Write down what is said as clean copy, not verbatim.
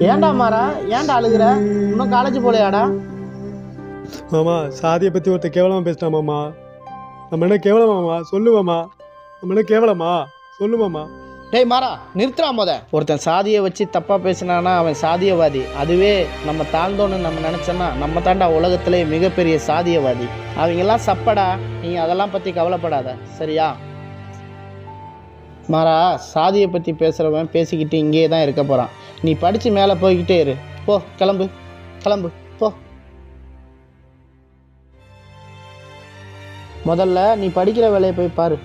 ஏன்டா மாறா, ஏன்டா அழுகுற? இன்னும் காலேஜ் போலையாடா? மாமா சாதியை பற்றி ஒருத்தர் கேவலமாக பேசிட்டா மாமா. நம்ம என்ன கேவலமாமா சொல்லுவாமா? நம்ம என்ன கேவலமா சொல்லுவாமா? டேய் மாறா, நிறுத்துறா மொத. ஒருத்தன் சாதியை வச்சு தப்பாக பேசினானா அவன் சாதியவாதி. அதுவே நம்ம தாழ்ந்தோன்னு நம்ம நினச்சோன்னா நம்ம தாண்டா உலகத்திலே மிகப்பெரிய சாதியவாதி. அவங்கெல்லாம் சப்படா, நீ அதெல்லாம் பற்றி கவலைப்படாத, சரியா? மாறா, சாதியை பற்றி பேசுகிறவன் பேசிக்கிட்டு இங்கேயே தான் இருக்க போகிறான். நீ படித்து மேலே போய்கிட்டே இரு. போ, கிளம்பு கிளம்பு போ. முதல்ல நீ படிக்கிற வேலையை போய் பாரு.